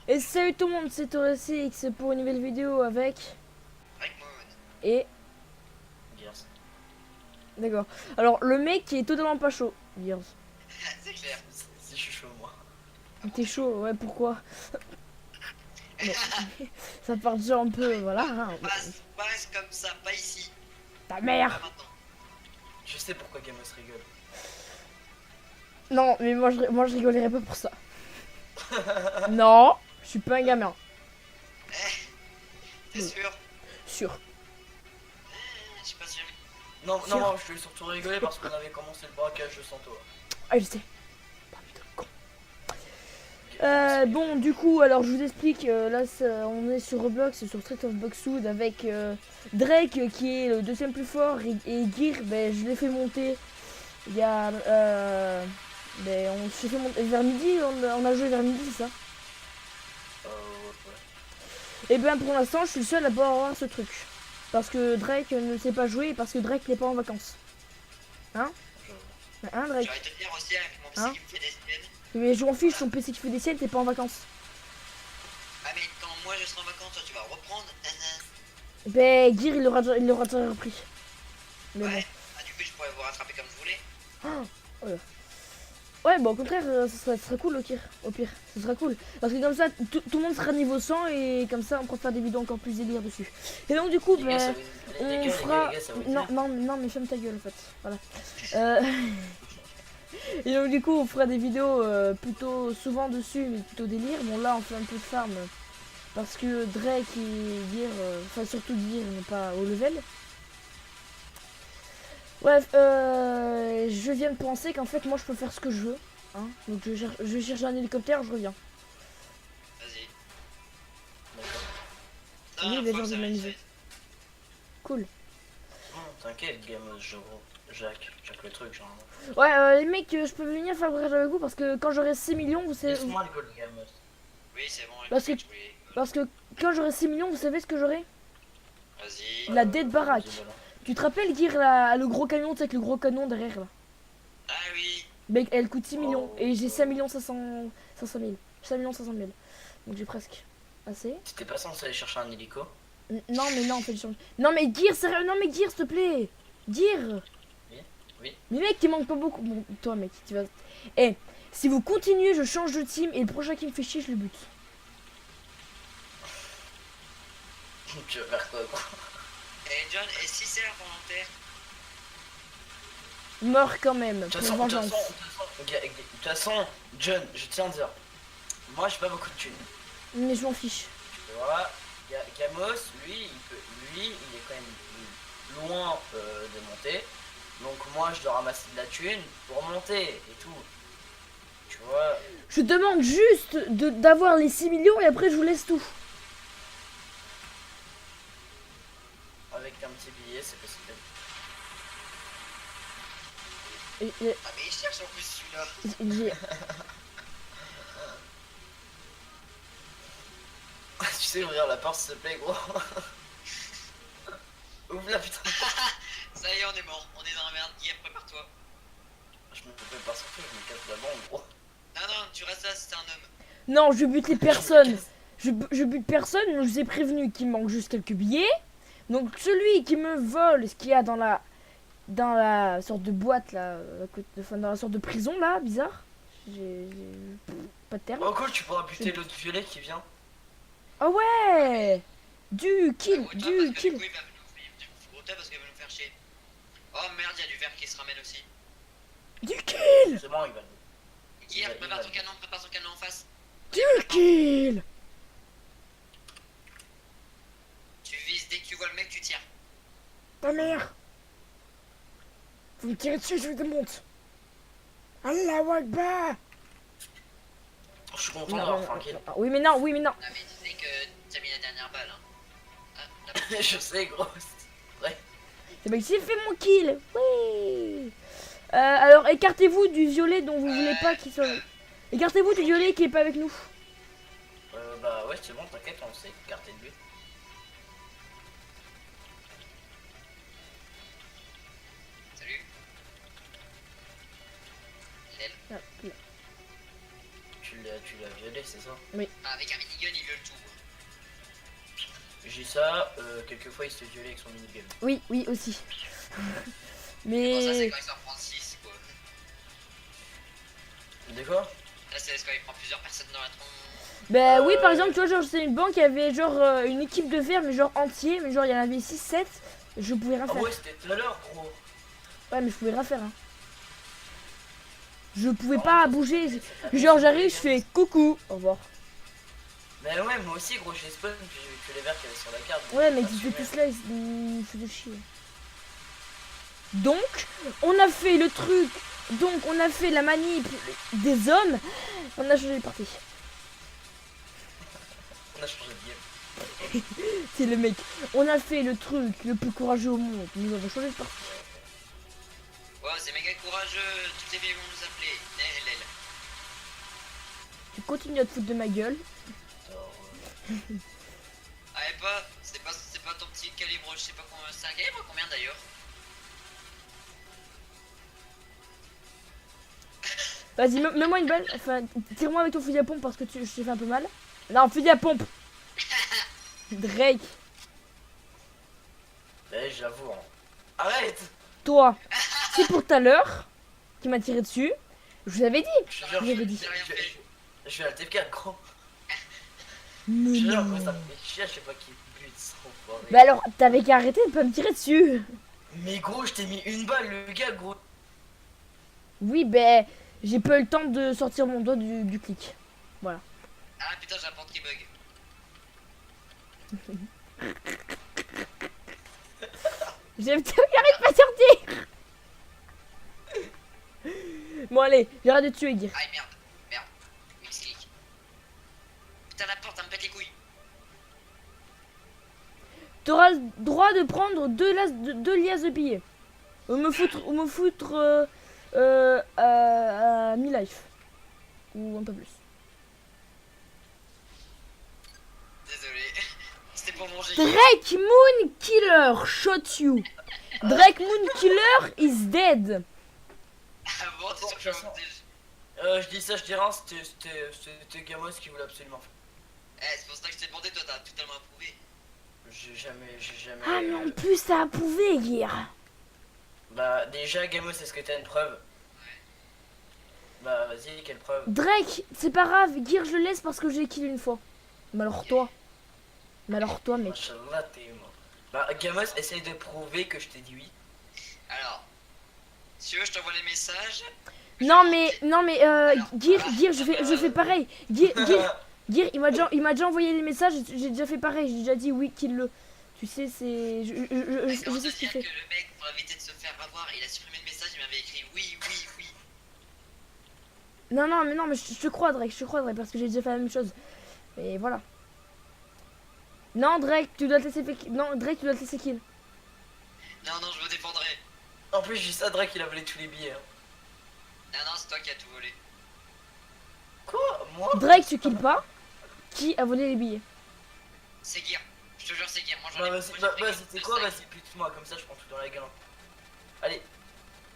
Et salut tout le monde, c'est TourSX pour une nouvelle vidéo avec... Et... Gears. D'accord. Alors, le mec qui est totalement pas chaud. Gears. C'est clair. Si je suis chaud, moi. T'es chaud, ouais, pourquoi? Bon, ça part déjà un peu, voilà. Hein. Passe comme ça, pas ici. Ta Pas mère! maintenant. Je sais pourquoi Gamos rigole. Non, mais moi je rigolerais pas pour ça. Non, je suis pas un gamin. T'es sûr? Sûr. Je suis pas sûr. Non, Sûr. non, je vais surtout rigoler parce qu'on avait commencé le braquage de Santo. Ah, je sais. Bon, du coup, alors je vous explique. Là, on est sur Roblox, sur Street of Boxwood avec Drake qui est le deuxième plus fort et Gear, ben, je l'ai fait monter. Il y a. Ben, on s'est fait monter vers midi, on a joué vers midi, c'est ça? Ouais. Et ben pour l'instant, je suis le seul à pouvoir avoir ce truc. Parce que Drake ne sait pas jouer et parce que Drake n'est pas en vacances. Hein? Hein, Drake? J'arrête de te dire aussi avec mon PC Hein? qui me fait des semaines. Mais je m'en fiche, ton PC qui fait des siennes, t'es pas en vacances. Ah, mais quand moi je serai en vacances, toi tu vas reprendre. Ben, Gear, il l'aura déjà repris. Mais bon. Ouais. Ah, du coup, je pourrais vous rattraper comme je voulais. Oh là. Ouais, bon, au contraire, ça serait cool au pire, ce sera cool. Parce que comme ça, tout le monde sera niveau 100 et comme ça, on pourra faire des vidéos encore plus délire dessus. Et donc, du coup, Les gars, ça ben, veut... on fera. les gars, ça veut Non, dire. non, non, mais ferme ta gueule en fait. Voilà. Euh, Et donc, du coup, on fera des vidéos plutôt souvent dessus, mais plutôt délire. Bon, là, on fait un peu de farm parce que Drake et Gear, enfin, surtout Gear, n'est pas au level. Bref, je viens de penser qu'en fait, moi, je peux faire ce que je veux. Hein. Donc, je cherche un hélicoptère, je reviens. Vas-y. Oui, Non, les faut gens que de ça m'amuser. m'aide. Cool. Non, t'inquiète, Gamos, Jacques le truc, genre. Ouais, les mecs, je peux venir faire le voyage avec vous parce que quand j'aurai 6 millions, vous savez. Laisse-moi le gold, Gamos. Oui, c'est bon, Parce que, je voulais. parce que quand j'aurai 6 millions, vous savez ce que j'aurai? Vas-y. La dead baraque. Vas-y, voilà. Tu te rappelles, Gear, le gros camion, tu sais, avec le gros canon derrière là? Ah oui. Mais elle coûte 6 millions Oh, et j'ai 5 millions 500 000. 5 millions 500 000. Donc j'ai presque assez. t'étais pas censé aller chercher un hélico? Non, mais non, fais changer. Non, mais Gear, sérieux, non, mais Gear, s'il te plaît. Gear. Oui. Oui. Mais mec, tu manques pas beaucoup. Bon, toi, mec, tu vas. Eh, si vous continuez, je change de team et le prochain qui me fait chier, je le bute. Tu vas faire quoi? Et John, et si c'est involontaire? Meurs quand même, De pour toute vengeance. façon, John, je tiens à dire, moi j'ai pas beaucoup de thunes. Mais je m'en fiche. Tu vois, Gamos, lui, il est quand même loin de monter. Donc moi je dois ramasser de la thune pour monter et tout. Tu vois, Je demande juste d'avoir les 6 millions et après je vous laisse tout. avec un petit billet c'est possible. Ah mais il cherche en plus celui-là. Tu sais ouvrir la porte s'il te plaît gros. Ouvre la putain. Ça y est, on est mort, on est dans la merde. Guillaume, prépare-toi. Je me prépare surtout, je me casse la bande gros. Non, non, tu restes là, c'est un homme. Non, je bute les personnes. Je bute personne, je vous ai prévenu qu'il manque juste quelques billets. Donc celui qui me vole ce qu'il y a dans la sorte de boîte là, enfin, dans la sorte de prison là, bizarre. J'ai pas de terme. Oh cool, tu pourras buter l'autre violet qui vient. Ah ouais. Du kill, Gros-toi, du parce que kill. du coup, gros-toi parce qu'il va nous faire chier. Oh merde, il y a du verre qui se ramène aussi. Du kill. C'est bon, il va. Guillaume, prépare ton canon en face. Du kill. Tu vises, dès que tu vois le mec, tu tires. Ta mère. Vous me tirez dessus, je vous démonte. Allahu Akbar. Je suis content d'avoir fait un kill. Oui mais non, oui mais non. Non mais tu sais que t'as mis la dernière balle hein. Ah, je sais gros, c'est vrai. C'est bon, j'ai fait mon kill. Oui. Alors écartez-vous du violet dont vous voulez pas qu'il soit. Écartez-vous du violet qui est pas avec nous. Bah ouais c'est bon, t'inquiète, on sait, écarter de but. Salut. Ah, là. Tu l'as tu l'as violé, c'est ça? Ah, avec un minigun, il viole tout. J'ai ça, quelquefois il se fait violer avec son minigun. Oui, oui, aussi. Bon, ça, c'est Mais... quand il s'en prend 6, quoi. De quoi? Là, c'est quand il prend plusieurs personnes dans la tronche. Bah oui, par exemple, tu vois, genre, c'est une banque qui avait genre une équipe de verre, mais genre entier, mais genre, il y en avait 6, 7. Je pouvais rien Ah faire. ouais, c'était tout à l'heure, gros. Ouais, mais je pouvais rien faire. Hein. Je pouvais pas bouger. Genre, j'arrive, je fais coucou, au revoir. Mais ouais, moi aussi, gros, j'ai spawn, puis j'ai vu que les verres qu'il y avait sur la carte. Ouais, mais donc, ils étaient assumé. tous là, ils me faisaient chier. Donc, on a fait le truc. Donc, on a fait la manip des hommes. On a changé les parties. On a changé de game. C'est le mec. On a fait le truc le plus courageux au monde. Nous avons changé de partie. Wow, c'est méga courageux. Toutes les filles vont nous appeler. Nel. Tu continues à te foutre de ma gueule. Ah, et pas, c'est pas ton petit calibre, je sais pas combien. C'est un calibre combien d'ailleurs? Vas-y, mets-moi une balle. Enfin, tire-moi avec ton fusil à pompe parce que je t'ai fait un peu mal. Non, fusil à pompe. Drake, Eh, j'avoue, hein. Arrête! toi, c'est pour tout à l'heure qui m'a tiré dessus. Je vous avais dit. Je te jure, Je l'avais dit. je vais à TF4, gros. Mais Je te jure, non. gros, ça me fait chier, je sais pas qui bute, sans enfoiré. Bah alors, t'avais qu'à arrêter de pas me tirer dessus. Mais gros, je t'ai mis une balle, le gars, gros. Oui, ben, j'ai pas eu le temps de sortir mon doigt du clic. Ah putain, j'ai un porte qui bug. J'arrive pas à sortir. Bon, allez, j'arrête de tuer, Gear. Aïe merde. X-click. Putain, la porte, elle me pète les couilles. T'auras le droit de prendre deux liasses de billets. Ou me foutre à mi-life. Ou un peu plus. Désolé. C'était pour manger. Drake Moon Killer shot you. Drake Moon Killer is dead. Ah bon, t'es Bon, sûr que je de toute façon, je dis ça, je dis rien, c'était Gamos qui voulait absolument faire. Eh, c'est pour ça que je t'ai demandé, toi t'as totalement approuvé. J'ai jamais. Ah mais en plus t'as approuvé, Gear. Bah, déjà, Gamos, est-ce que t'as une preuve? Bah, vas-y, quelle preuve? Drake, c'est pas grave, Gear je le laisse parce que j'ai kill une fois. Mais alors toi. Mais alors toi, mec. Machallah, t'es mort. Bah, Gamos, essaye de prouver que je t'ai dit oui. Alors, si tu veux, je t'envoie les messages. Non mais Gear, je fais pareil. Gear, il m'a déjà envoyé des messages, j'ai déjà fait pareil, j'ai déjà dit oui kill le. Tu sais c'est je Comment sais te ce qu'il dire fait. que le mec, pour éviter de se faire avoir, il a supprimé le message, il m'avait écrit oui. Non mais je te crois Drake, parce que j'ai déjà fait la même chose. Et voilà. Non Drake, tu dois te laisser Drake, tu dois te laisser kill. Non, je me défendrai. En plus, j'ai ça, Drake, il a volé tous les billets. Hein. Non, c'est toi qui as tout volé. Quoi? Moi? Drake, tu kills pas. Qui a volé les billets? C'est Gear. Je te jure, c'est Gear. Moi, j'en Bah, ai vas-y, moi, j'ai pris c'est que quoi? cinq. Vas-y, bute-moi, comme ça, je prends tout dans la gueule. Allez.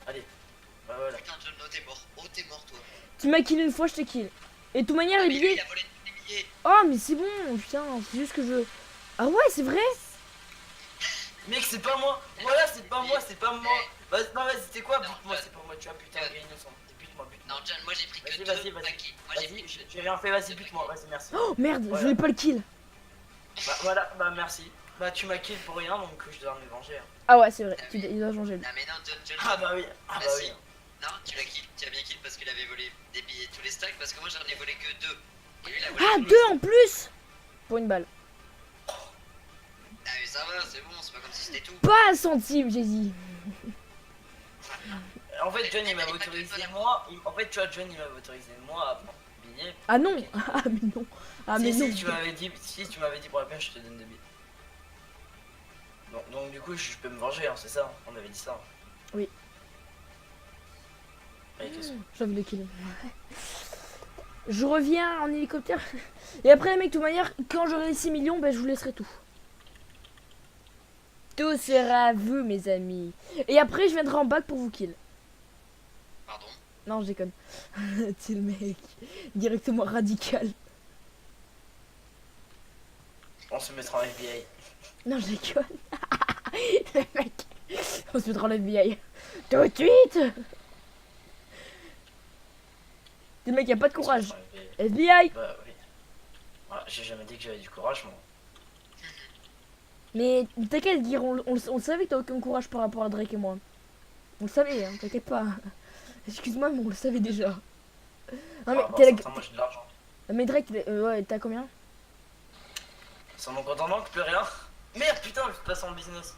Bah, voilà. Putain, John, oh, t'es mort. Oh, t'es mort, toi. Tu m'as kill une fois, je te kill. Et de toute manière Ah, les mais lui, billets. il a volé tous les billets. Oh mais c'est bon, putain, c'est juste que je. Ah ouais, c'est vrai. Mec, c'est pas moi. Voilà, c'est pas moi. Vas-y, non, vas-y, c'est quoi? Bute-moi, c'est pas moi. Tu as putain, gars innocent. Bute-moi. Non, John, moi, j'ai pris que Vas-y, deux. vas-y. T'inquiète. Moi, j'ai pris Vas-y, que j'ai rien fait, vas-y, bute-moi. Vas-y, merci. Oh merde, Voilà. je voulais pas le kill. Bah, voilà, bah, merci. Bah, tu m'as kill pour rien, donc je dois me venger. Hein. Ah ouais, c'est vrai, il doit changer lui. Non, mais non, John. Ah, bah oui. Ah, bah oui. Non, tu l'as kill. Tu as bien kill parce qu'il avait volé des billets tous les stacks. Parce que moi, j'en ai volé que deux. Et lui, il a volé Ah, tous les deux en plus. Pour une balle. Ah, mais ça va, c'est bon. C'est pas comme si c'était tout. Pas un centime, j'ai dit. En fait, John, il m'a autorisé moi. En fait, tu vois, John, il m'a autorisé moi à prendre le billet. Ah non. Ok. Ah mais non. Ah mais non. Si tu m'avais dit pour la peine, je te donne 2 billets. Donc du coup, je peux me venger, hein, c'est ça. On avait dit ça. Oui. Allez, qu'est-ce que... J'avais le kill. Je reviens en hélicoptère. Et après, mec, de toute manière, quand j'aurai les 6 millions, ben, je vous laisserai tout. Tout sera à vous, mes amis. Et après, je viendrai en bac pour vous kill. Pardon. Non, je déconne. C'est le mec. Directement radical. On se mettra en FBI. Non, je déconne. Le mec. On se mettra en FBI. Tout de suite. Le mec, il a pas de courage. On se mettra en FBI. FBI. Bah oui. Ah, j'ai jamais dit que j'avais du courage, moi. Mais t'inquiète, Gear, on le savait que t'as aucun courage par rapport à Drake et moi. On le savait, hein, t'inquiète pas. Excuse-moi, mais on le savait déjà. Non, mais, Ah, t'es bon, moi j'ai de l'argent. mais Drake, ouais, t'as combien? Sur mon compte en banque, plus rien. Merde, putain, je passe en business.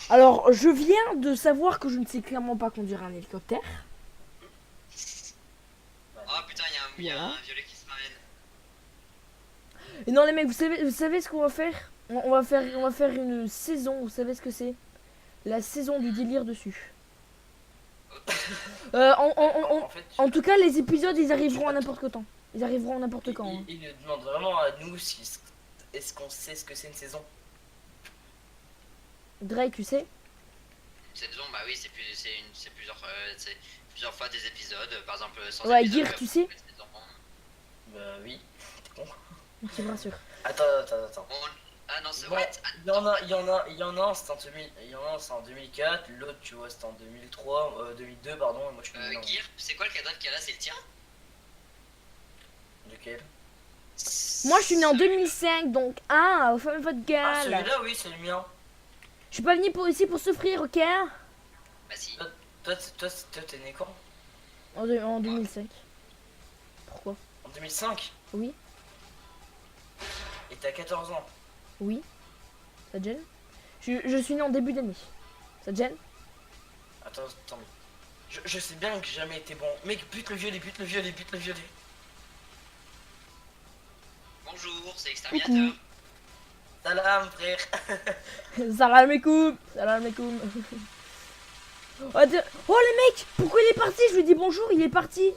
Alors, je viens de savoir que je ne sais clairement pas conduire un hélicoptère. Oh putain, il y a Voilà. un violet qui se ramène. Et non, les mecs, vous savez ce qu'on va faire? On va faire une saison, vous savez ce que c'est? La saison du délire dessus. En fait, En tout cas, les épisodes, ils arriveront à n'importe quel temps. Ils arriveront à n'importe quand. Hein. il demande vraiment à nous si est-ce qu'on sait ce que c'est une saison. Drake, tu sais? Saison, bah oui, c'est plusieurs fois des épisodes. Par exemple, sans Ouais, épisode, Gear, tu sais? saison. Bah oui. T'es con. Je te rassure. Attends. Ah non, c'est Bon, what? il y en a un, c'est en 2000, il y en a un, c'est en 2004, l'autre, tu vois, c'est en 2003, 2002, pardon, et moi je suis dedans. Gear, c'est quoi le cadavre qu'il y a là? C'est le tien? Lequel? Moi, je suis né en 2005, donc, au fameux votre Ah, gueule. celui-là, oui, c'est le mien. Je suis pas venu ici pour souffrir, ok? Bah si. Toi, t'es né quand? En 2005. Pourquoi? En 2005? Oui, Et t'as 14 ans. oui. Ça te gêne? Je suis né en début d'année. Ça te gêne? Attends. Je sais bien que j'ai jamais été bon. Mec, bute le violet. Bonjour, c'est Exterminateur. Salam, frère. Salam alaikum. Salam alaikum. Oh, les mecs, pourquoi il est parti? Je lui dis bonjour, il est parti.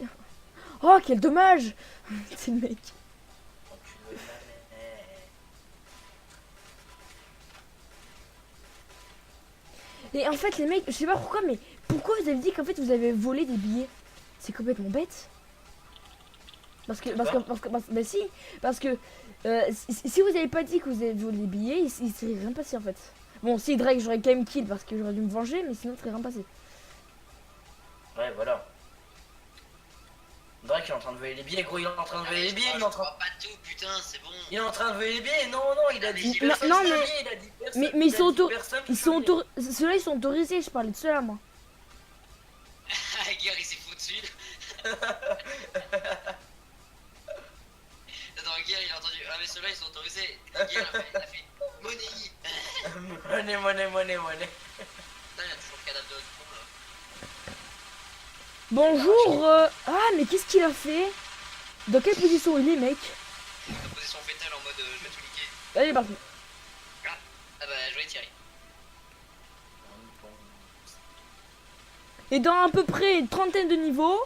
Oh, quel dommage. C'est le mec. Enculé de ma mère. Et en fait, les mecs, je sais pas pourquoi, mais pourquoi vous avez dit qu'en fait vous avez volé des billets? C'est complètement bête. Parce que, bah si, parce que si vous avez pas dit que vous avez volé des billets, il serait rien passé en fait. Bon, si Drake, j'aurais quand même kill parce que j'aurais dû me venger, mais sinon, il serait rien passé. Ouais, voilà. Drake est en train de voler les billets, gros, il est en train de voler les billets, je crois pas tout, putain, c'est bon. Il est en train de voler les billets, non, il a dit Non, personne, non, il a mais- dit, il a dit personne, Mais ils il a sont dit personne, ceux-là, ils sont autorisés, je parlais de ceux-là, moi. Gear, il s'est foutu dessus. Attends, Gear, il a entendu. Ah, mais ceux-là, ils sont autorisés. Gear, il a fait money. Money. Putain, il y a toujours le cadavre de con là. Bonjour. Ah, mais qu'est-ce qu'il a fait? Dans quelle position il est, mec? En position fétale en mode je vais tout niquer. Allez, parti. Ah bah, joué Thierry. Et dans à peu près une trentaine de niveaux,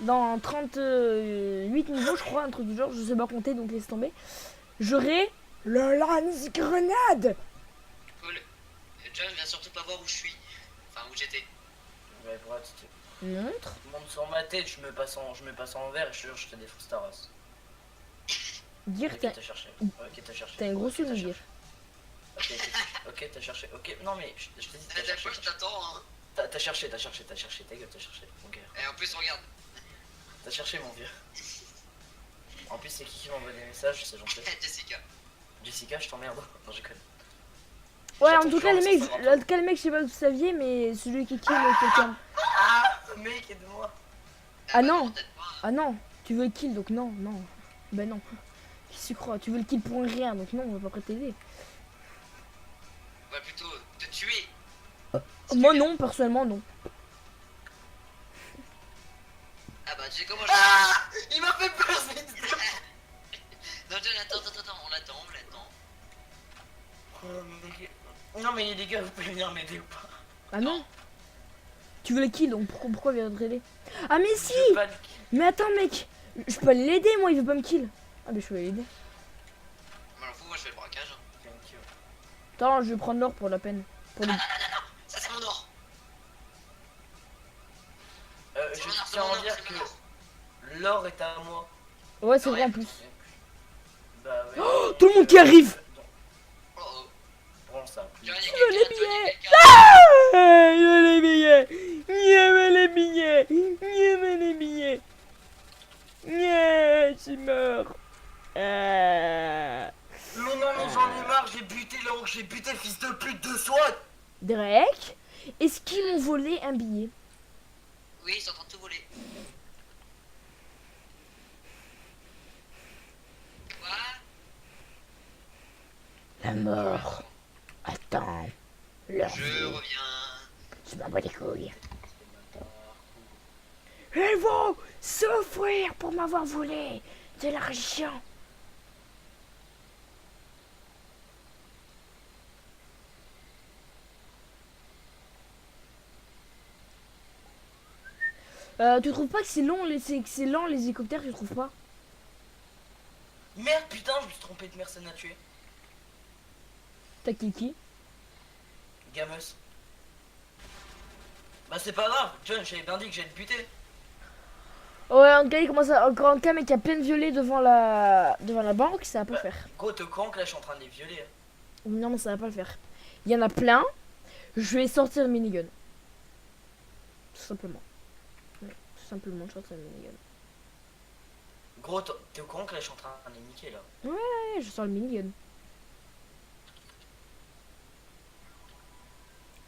dans 38 niveaux, je crois, un truc du genre, je sais pas compter, donc laisse tomber, j'aurai le lance-grenade. Cool. John, viens surtout pas voir où je suis. Enfin, où j'étais. Ouais, pour être, tu Montre. montes sur ma tête, je me passe en envers et je te jure, je te défonce ta race. Gear, Ok, t'as t'as cherché. t'as un gros Ok, t'as souvenir. cherché. Ok, t'as cherché. Ok, non mais je t'ai dit, À t'as la cherché. fois, je t'attends, hein. T'as cherché, ta gueule, t'as cherché, mon gars. Et en plus, regarde. T'as cherché, mon vieux. En plus, c'est qui m'envoie des messages, c'est gentil. Jessica. Jessica, je t'emmerde. Non, je connais. Ouais, en J'attends tout cas, toujours les mecs, 150 je sais pas si vous saviez, mais celui qui kill quelqu'un. Ah, mec, aide-moi. Ah bah non. peut-être pas. Ah non, tu veux le kill, donc non. Ben non. Qu'est-ce que tu crois? Tu veux le kill pour un rien, donc non, on va pas t'aider. On va plutôt te tuer. Moi non, personnellement non. Ah bah, tu sais comment je. Ah, il m'a fait peur, ce mec. Non, John, attends, on l'attend. Non, mais les gars, vous pouvez venir m'aider ou pas? Ah non. Tu veux le kill, donc pourquoi viens t'aider? Ah mais si. Je veux pas le kill. Mais attends mec, je peux l'aider moi, il veut pas me kill. Ah mais je peux l'aider. Moi, j'en fous, moi, je fais le braquage. Hein. Thank you. Attends, je vais prendre l'or pour la peine. Pour le... Ça, c'est mon or. Je tiens à dire que l'or est à moi. Ouais, c'est vrai en plus. Bah ouais. Oh, tout le monde qui arrive. Oh oh. Prends ça. Tiens, il y a Il veut les quelqu'un, John, il y a billets. quelqu'un. Ah, il veut les billets. Il veut les billets. Il veut les billets. Je suis mort. Non, non, mais j'en ai marre, j'ai buté le fils de pute de SWAT. Drake, est-ce qu'ils m'ont volé un billet? Oui, ils sont en train de tout voler. Quoi? La mort. Attends. Leur Je vie. reviens. Je m'en bats les couilles. Ils vont souffrir pour m'avoir volé de l'argent. Tu trouves pas que c'est long, que c'est lent les hélicoptères, tu trouves pas? Merde, putain, je me suis trompé de personne à tuer. T'as qui? Gamos. Bah c'est pas grave, John, j'avais bien dit que j'allais te buter. Ouais, en cas, il commence à, encore un cas, mec, qui a plein de violets devant la banque, ça va pas le faire. Gros, te courant que là je suis en train de les violer. Non, mais ça va pas le faire. Il y en a plein. Je vais sortir le minigun. Tout simplement. Ouais, tout simplement, je sortir le minigun. Gros, t'es au courant que là je suis en train de les niquer là. Ouais, je sors le minigun.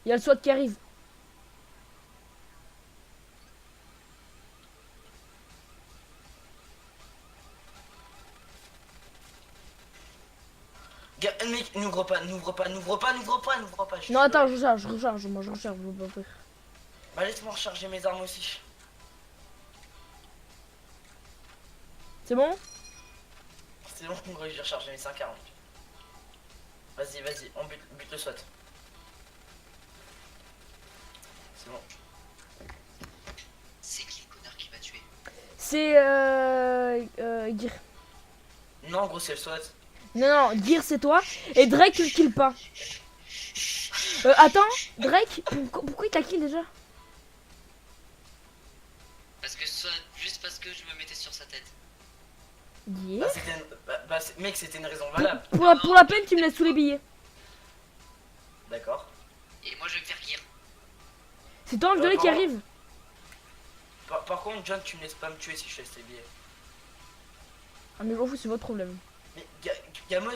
Il y a le SWAT qui arrive. Mec, n'ouvre pas. Non, attends, je recharge, moi je recharge, je veux pas ouvrir. Bah laisse-moi recharger mes armes aussi. C'est bon? C'est bon, gros, j'ai rechargé mes 540. Vas-y, on bute le SWAT. C'est bon. C'est qui le connard qui m'a tué? C'est Gear. Non, gros, c'est le SWAT. Non, Gear c'est toi. Et Drake tu le kill pas. Attends, Drake, pourquoi il t'a kill déjà? Parce que juste parce que je me mettais sur sa tête. Gear. Mec, c'était une raison valable. Pour la peine, tu me laisses sous les billets. D'accord. Et moi je vais me faire guire. C'est toi un violet qui pardon. arrive. Par contre, John, tu me laisses pas me tuer si je laisse tes billets. Ah mais je m'en fous, c'est votre problème. Mais Gamos.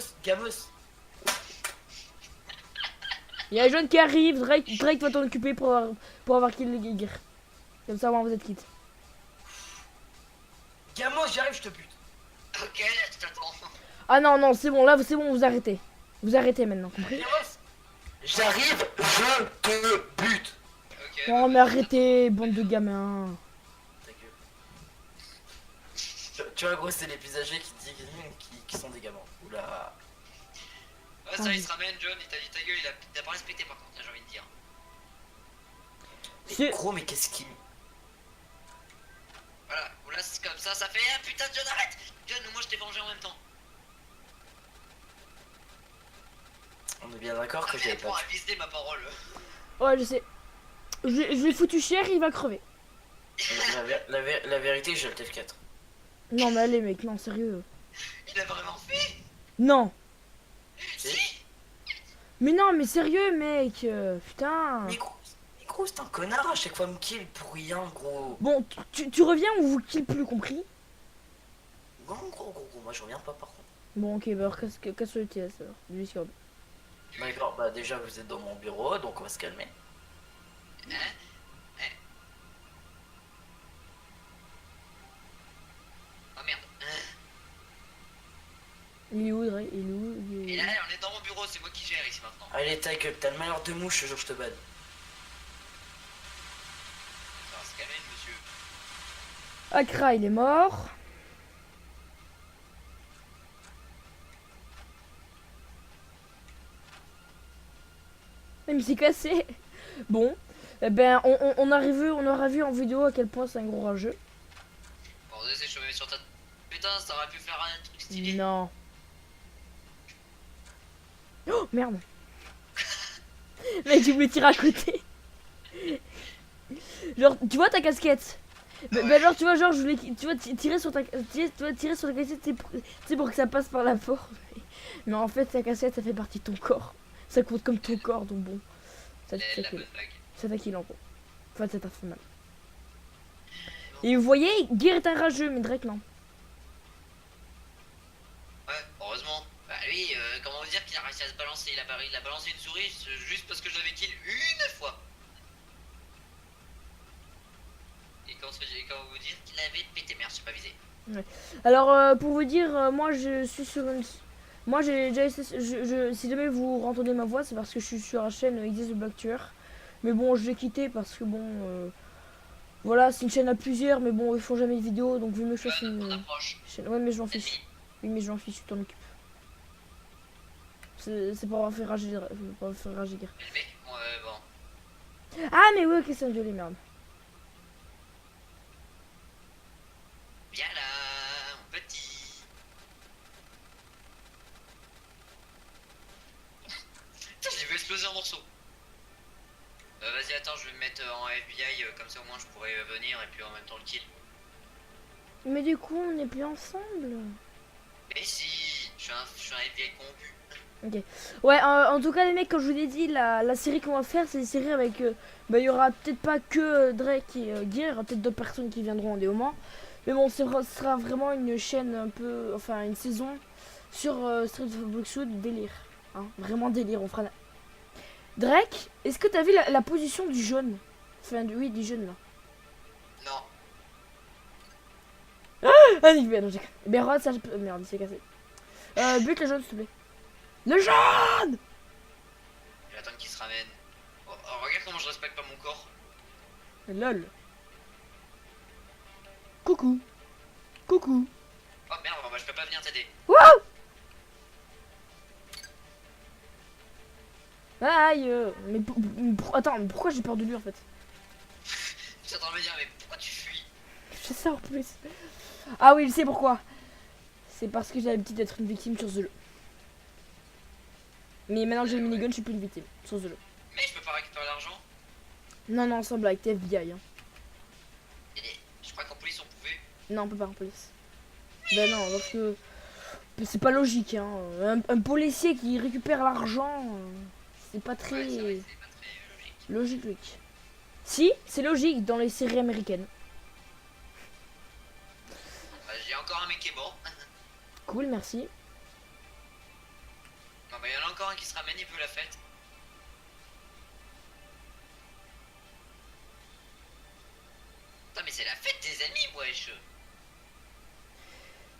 Il y a les jeunes qui arrivent, Drake va t'en occuper pour avoir kill le Gear. Comme ça, vous êtes quitte. Gamos, j'arrive, je te bute. Ok, je t'attends. Ah non, c'est bon, là c'est bon, vous arrêtez. Vous arrêtez maintenant, compris? Gamos, j'arrive, je te bute. Ok. Oh mais arrêtez, bande de gamins. Ta gueule. Tu vois, gros, c'est les plus âgés qui disent qui sont des gamins. Oula. Ouais, ça il se ramène, John, il t'a dit ta gueule, il t'a pas respecté par contre, j'ai envie de dire. C'est... Gros, mais qu'est-ce qu'il. Voilà, là c'est comme ça fait ah putain John arrête. John, moi je t'ai vengé en même temps. On est bien d'accord que j'avais Pour pas. aviser ma parole. Ouais, je sais. Je l'ai foutu cher, il va crever. La vérité, j'ai le TF4. Non mais allez mec, non sérieux. Il a vraiment fait. Non. Si. Mais non mais sérieux mec, putain. Mais gros, c'est un connard à chaque fois me kill pour rien, gros. Bon, tu reviens ou vous kill plus, compris? Gros, moi je reviens pas par contre. Bon ok, bah alors casse le TS alors, du Discord. D'accord, bah déjà vous êtes dans mon bureau, donc on va se calmer. Oh merde. Il est où Drake? Il est où? Il Et est... là on est dans mon bureau, c'est moi qui gère ici maintenant. Allez, ta gueule, t'as le malheur de mouche, je te bade. Ça va se calmer monsieur. Akra il est mort. Il s'est cassé. Bon, eh ben on aura vu en vidéo à quel point c'est un gros rageux. Bon, désolé, je suis tombé sur ta... Putain, ça aurait pu faire un truc stylé. Non. Oh merde. Mec, tu me tires à côté. Genre, tu vois ta casquette? Bah, genre, tu vois, genre, je voulais, tu vois, tirer sur ta, tu vois, tirer sur la cassette, c'est pour que ça passe par la porte. Mais en fait, la cassette, ça fait partie de ton corps. Ça compte comme ton corps, donc bon. La bonne blague. Ça t'a kill en gros. Enfin, ça t'a fait mal. Bon. Et vous voyez, Gear est un rageux, mais Drake non. Ouais, heureusement. Bah lui, comment vous dire qu'il a réussi à se balancer, il a balancé une souris juste parce que je l'avais kill une fois. Et quand vous dire qu'il avait pété, merde, j'ai pas visé. Alors, pour vous dire, moi, je suis sur une... Moi, j'ai déjà essayé... si jamais vous entendez ma voix, c'est parce que je suis sur la chaîne Exist the Black Tueur. Mais bon, je l'ai quitté parce que bon... voilà, c'est une chaîne à plusieurs, mais bon, ils font jamais de vidéos, donc vu mieux que je fasse On une approche. chaîne... Ouais, mais je m'en fiche. Ennemi. Oui, mais je m'en fiche, tu t'en occupes. C'est pour avoir fait rager... Pour avoir fait rager Gear. Mais le mec, bon. Ah, mais ouais, ok, c'est un violet, merde. Viens là, mon petit. Putain, j'ai vu exploser en morceaux. Vas-y, attends, je vais me mettre en FBI, comme ça au moins je pourrais venir et puis en même temps le kill. Mais du coup, on n'est plus ensemble. Mais si, je suis un FBI corrompu. Ouais, en tout cas, les mecs, comme je vous l'ai dit, la série qu'on va faire, c'est une série avec. Bah, il y aura peut-être pas que Drake et Gear, il y aura peut-être d'autres personnes qui viendront en démoment. Mais bon, ce sera vraiment une chaîne un peu. Enfin, une saison sur Street of Boxwood délire. Hein, vraiment délire, on fera la... Drake, est-ce que t'as vu la position du jaune? Enfin, oui, du jaune là. Non, Ah, Nick, non, j'ai... Ben, regarde ça, merde, il s'est cassé. Bute le jaune, s'il te plaît. Le jaune! je vais attendre qu'il se ramène. Oh, oh, regarde comment je respecte pas mon corps. Lol. Coucou. Coucou. Oh merde, bah, je peux pas venir t'aider. Wouh! Aïe. Attends, mais pourquoi j'ai peur de lui en fait? Je suis en train de me dire, mais pourquoi tu fuis? Je sais ça en plus. Ah oui, je sais pourquoi. C'est parce que j'ai l'habitude d'être une victime sur ce jeu. Mais maintenant que j'ai le minigun, je suis plus une victime sur ce jeu. Mais je peux pas récupérer l'argent. Non, non, sans blague, t'es FBI. Hein. Et je crois qu'en police on pouvait. Non, on peut pas en police. Ben non, parce que c'est pas logique. Hein. Un policier qui récupère l'argent, c'est pas très Ouais, c'est vrai que c'est pas très logique. logique. Si, c'est logique dans les séries américaines. Bah, j'ai encore un mec qui est mort. Cool, merci. Non, bah, il y en a encore un qui se ramène, il veut la fête. Putain, mais c'est la fête des amis, wesh.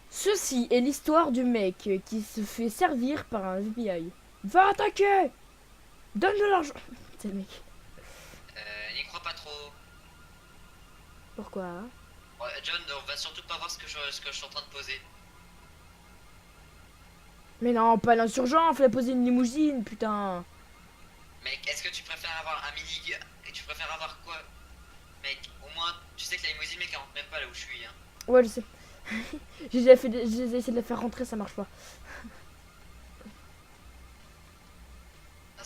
Ceci est l'histoire du mec qui se fait servir par un FBI. Va attaquer! Donne de l'argent! C'est le mec. N'y crois pas trop. Pourquoi? Ouais, John, on va surtout pas voir ce que je suis en train de poser. Mais non, pas l'insurgent, fallait poser une limousine, putain. Mec, est-ce que tu préfères avoir un mini et tu préfères avoir quoi? Mec, au moins, tu sais que la limousine, mec, elle rentre même pas là où je suis, hein. Ouais, je sais. J'ai déjà essayé de la faire rentrer, ça marche pas. Ça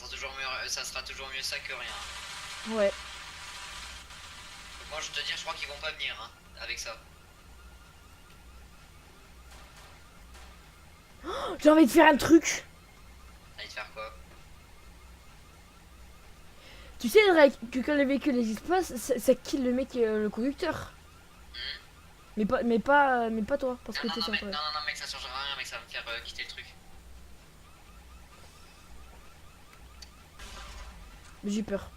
sera toujours mieux ça que rien. Ouais. Donc moi, je te dire, je crois qu'ils vont pas venir, hein, avec ça. J'ai envie de faire un truc. Allez, te faire quoi? Tu sais, Drake, que quand les véhicules n'existent pas, ça kill le mec, le conducteur. Mais pas toi, parce que Non, t'es non, sur mec, toi. non, mec, ça changera rien, mec, ça va me faire quitter le truc. J'ai peur.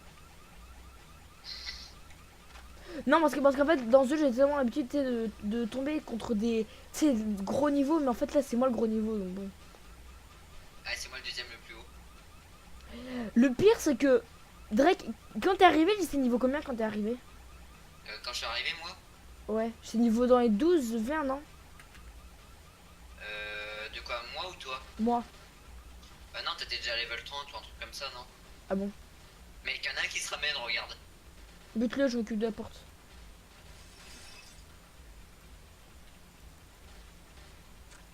Non, parce qu'en fait, dans ce jeu, j'ai tellement l'habitude de tomber contre des gros niveaux, mais en fait, là, c'est moi le gros niveau, donc bon. Ah, c'est moi le deuxième le plus haut. Le pire, c'est que Drake, quand t'es arrivé, j'étais niveau combien quand t'es arrivé? Quand je suis arrivé, moi, Ouais, j'étais niveau dans les 12, 20, non? de quoi, moi ou toi? Moi. Bah non, t'étais déjà level 30 ou un truc comme ça, non? Ah bon? Mec, y'en a un qui se ramène, regarde. Bute-le, je m'occupe de la porte.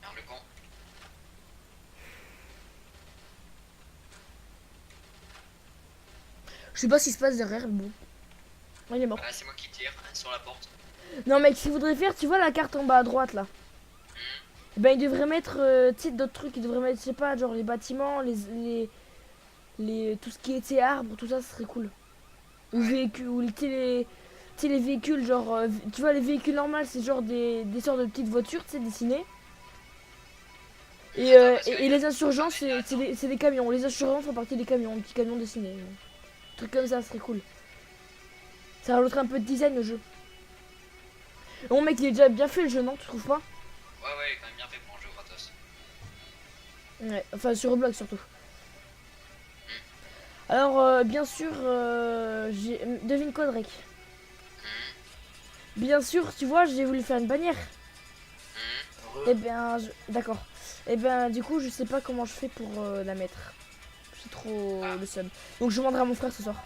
Merde, le con. Je sais pas ce qui se passe derrière, mais bon. Ah, il est mort. Voilà, c'est moi qui tire, hein, sur la porte. Non mec, ce qu'il faudrait faire, tu vois la carte en bas à droite là. Ben il devrait mettre, tu sais, d'autres trucs, il devrait mettre, je sais pas, genre les bâtiments, tout ce qui était arbres, tout ça, ce serait cool. Ou Ouais. véhicules, ou tu sais, les véhicules, genre, tu vois les véhicules normaux, c'est genre des sortes de petites voitures, tu sais, dessinées. Et, Attends, parce que les insurgents, attends. c'est des camions. Les insurgents font partie des camions, des petits camions dessinés. Un truc comme ça, ce serait cool. Ça rajouterait un peu de design au jeu. Bon mec, il est déjà bien fait le jeu, non? Tu trouves pas? Ouais, ouais, il est quand même bien fait pour un jeu gratos. Ouais, enfin sur Roblox surtout. Alors, bien sûr, devine quoi, Drake? Bien sûr, tu vois, j'ai voulu faire une bannière. Eh bien, d'accord. Eh bien, du coup, je sais pas comment je fais pour la mettre. J'ai trop le seum. Donc, je demanderai à mon frère ce soir.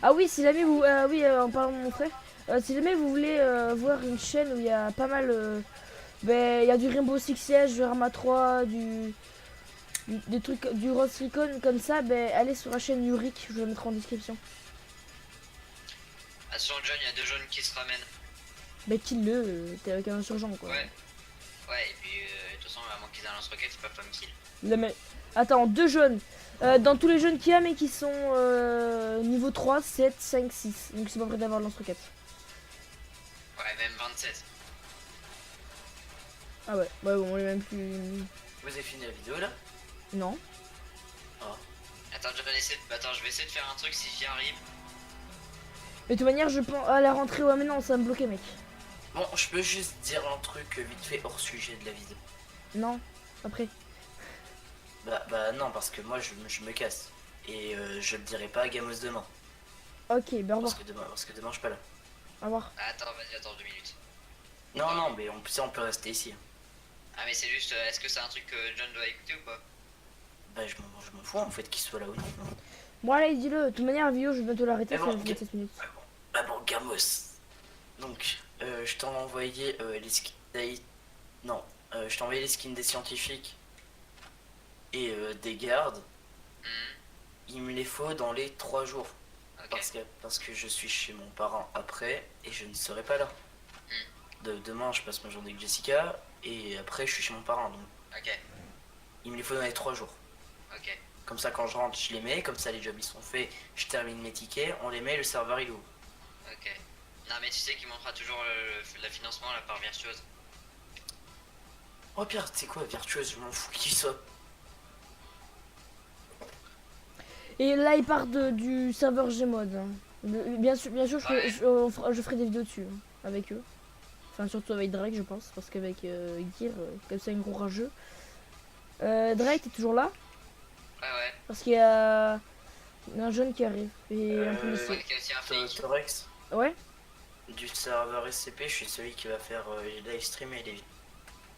Ah oui, si jamais vous... oui, en parlant de mon frère, si jamais vous voulez voir une chaîne où il y a pas mal... ben, il y a du Rainbow Six Siege, du Rama 3, des trucs, du Rose Recon comme ça, ben, allez sur la chaîne Yurik, je vais mettre en description. Attention, John, il y a 2 jaunes qui se ramènent. Ben, kill-le, t'es avec un insurgent, quoi. Ouais. Ouais, et puis, de toute façon, à moins qu'ils aient un lance-roquette, c'est pas femme kill. Attends, 2 jaunes. Dans tous les jeunes qu'il y a, mais qui sont niveau 3, 7, 5, 6. Donc c'est pas prêt d'avoir le lance-roquette. Ouais, même 27. Ah ouais, bon, on est même plus... Vous avez fini la vidéo là? Non. Attends, je vais essayer de faire un truc si j'y arrive. Mais de toute manière, je pense à la rentrée, ouais, mais non, ça va me bloquer, mec. Bon, je peux juste dire un truc vite fait hors sujet de la vidéo. Non, après. Bah non, parce que moi je me casse. Et je le dirai pas à Gamos demain. Ok, ben au revoir. Parce que demain je suis pas là. Au revoir. Attends, vas-y, attends 2 minutes. Non, mais on peut rester ici. Ah, mais c'est juste, est-ce que c'est un truc que John doit écouter ou pas? Bah je m'en fous en fait qu'il soit là ou non. Bon, allez, dis-le. De toute manière, la vidéo, je vais bientôt l'arrêter, Mais ça bon, va faire 7 minutes. Bah bon, Gamos. Donc, je t'ai envoyé les skins Non, je t'ai envoyé les skins des scientifiques et des gardes. Il me les faut dans les 3 jours. Ok. Parce que je suis chez mon parent après et je ne serai pas là. Demain, je passe ma journée avec Jessica et après, je suis chez mon parent. Donc, Ok. il me les faut dans les 3 jours. Ok. Comme ça, quand je rentre, je les mets. Comme ça, les jobs ils sont faits. Je termine mes tickets, on les met, le serveur il ouvre. Ok. Non, mais tu sais qu'il manquera toujours le financement, la part virtuose. Oh, Pierre, tu sais quoi, Virtueuse, je m'en fous qui soit. Et là, il part du serveur Gmod. Hein. Bien sûr, Ouais. je ferai des vidéos dessus, hein, avec eux. Enfin, surtout avec Drake, je pense, parce qu'avec Gear, comme c'est un gros rageux. Drake, t'es toujours là? Ouais. Parce qu'il y a un jeune qui arrive et un policier. Ouais, il y a aussi un flic. Torex, Ouais? du serveur SCP, je suis celui qui va faire les live stream et les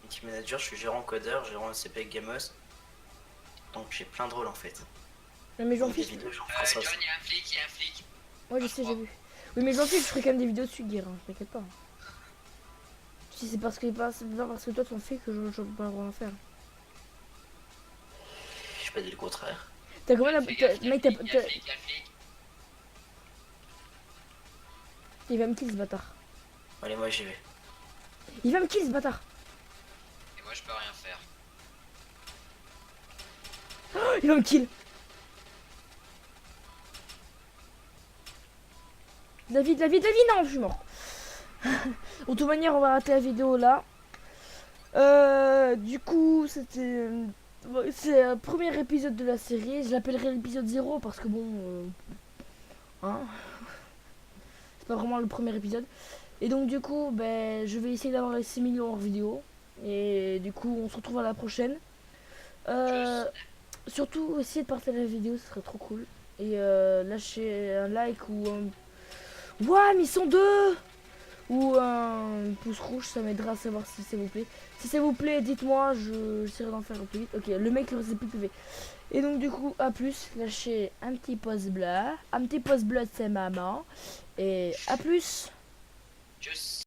team manager. Je suis gérant codeur, gérant SCP avec Gamos. Donc j'ai plein de rôles en fait. Mais je m'en Donc, des fiche. vidéos, j'en ferai ça. John, il y a un flic, il y a un flic. Ouais, je sais, j'ai vu. Oui, mais je m'en fiche, je ferai quand même des vidéos dessus, Gear, hein, t'inquiète pas. Si c'est parce que c'est pas parce que toi t'en fais que je peux pas en faire. Je pas dit le contraire. T'as combien la... Fais gaffe, il y a Mec, un flic, il y a un flic, il y a un flic. il va me kill ce bâtard. Allez, moi j'y vais. Il va me kill ce bâtard. Et moi, je peux rien faire. Oh, il va me kill. David, non, je suis mort. De toute manière, on va arrêter la vidéo là. Du coup, c'est un premier épisode de la série. Je l'appellerai l'épisode 0 parce que bon... hein, c'est pas vraiment le premier épisode. Et donc du coup, ben, je vais essayer d'avoir les 6 millions hors vidéo. Et du coup, on se retrouve à la prochaine. Surtout, essayez de partager la vidéo, ce serait trop cool. Et lâchez un like ou un... Ouah, mais ils sont deux! Ou un pouce rouge, ça m'aidera à savoir si ça vous plaît. Si ça vous plaît, dites-moi, j'essaierai d'en faire au plus vite. Ok, le mec, il reste plus PV. Et donc du coup, à plus, lâchez un petit pouce bleu. Un petit pouce bleu, c'est maman. Et à plus! Tchuss.